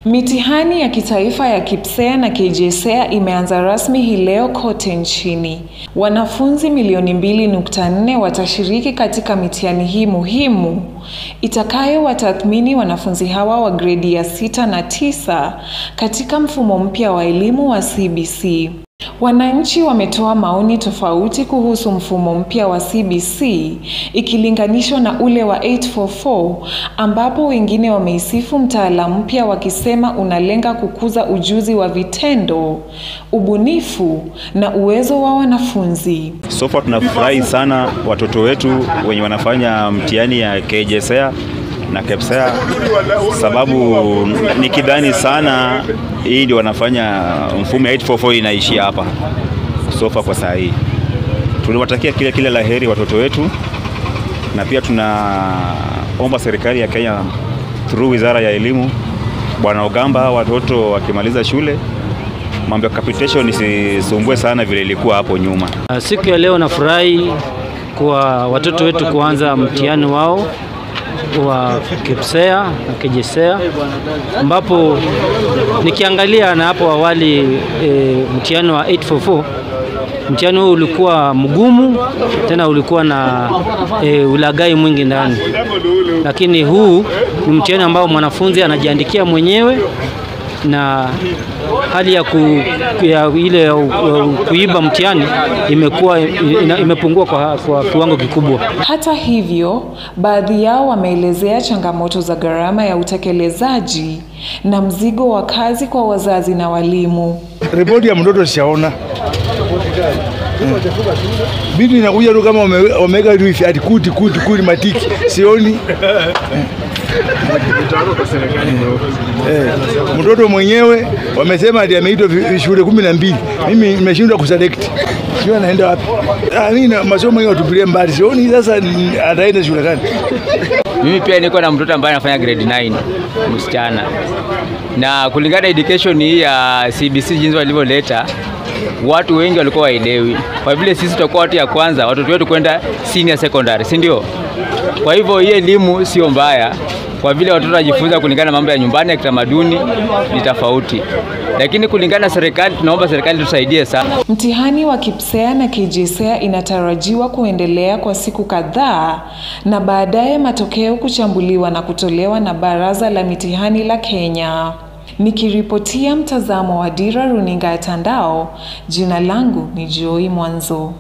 Mitihani ya kitaifa ya KPSEA na KJSEA imeanza rasmi hii leo kote nchini. Wanafunzi milioni 2.4 watashiriki katika mitihani hii muhimu itakayo watathmini wanafunzi hawa wa gredi ya 6 na 9 katika mfumo mpya wa elimu wa CBC. Wananchi wametoa maoni tofauti kuhusu mfumo mpya wa CBC ikilinganishwa na ule wa 844, ambapo wengine wameisifu mtaala mpya wakisema unalenga kukuza ujuzi wa vitendo, ubunifu na uwezo wa wanafunzi. So far tunafurahi sana watoto wetu wenye wanafanya mtihani ya KJSEA na KPSEA, sababu nikidhani sana hii ndio wanafanya mfumo 844 inaishia hapa so far kwa saa hii. Tunawatakia kile laheri watoto wetu, na pia tunaomba serikali ya Kenya through Wizara ya Elimu, Bwana Ogamba, watoto wakimaliza shule mambo ya capitation isisumbue sana vile ilikuwa hapo nyuma. Siku ya leo nafurahi kwa watoto wetu kuanza mtihani wao wa KPSEA na KJSEA, ambapo nikiangalia na hapo awali mtihani wa 844, mtihani huu ulikuwa mgumu, tena ulikuwa na ulaghai mwingi ndani, lakini huu ni mtihani ambao mwanafunzi anajiandikia mwenyewe na hali ya kuiba mtihani imepungua kwa kiwango kikubwa. Hata hivyo, baadhi yao wameelezea changamoto za gharama ya utekelezaji na mzigo wa kazi kwa wazazi na walimu. Ripoti ya mtoto sijaona. Bidi inakuja tu kama omega hivi ati kuti matiki. Sioni. Mtoto mwenyewe wamesema ati ameitwa shule 12. Mimi nimeshindwa kuselect. Sio anaenda wapi? Mimi masomo yangu tupilie mbali. Sioni sasa ataenda shule gani? Mimi pia niko na mtoto ambaye anafanya grade 9, msichana. Na kulingana na education hii ya CBC jinsi walivyoleta, watu wengi walikuwa waelewi. Kwa vile sisi tutakuwa watu ya kwanza watoto wetu kwenda senior secondary, si ndio? Kwa hivyo hii elimu sio mbaya, kwa vile watoto wajifunza kulingana na mambo ya nyumbani ya kitamaduni ni tofauti. Lakini kulingana na serikali, tunaomba serikali tusaidie sana. Mtihani wa KPSEA na KJSEA inatarajiwa kuendelea kwa siku kadhaa na baadaye matokeo kuchambuliwa na kutolewa na Baraza la Mitihani la Kenya. Nikiripotia mtazamo wa Dira Runinga ya Tandao, jina langu ni Joy Mwanzo.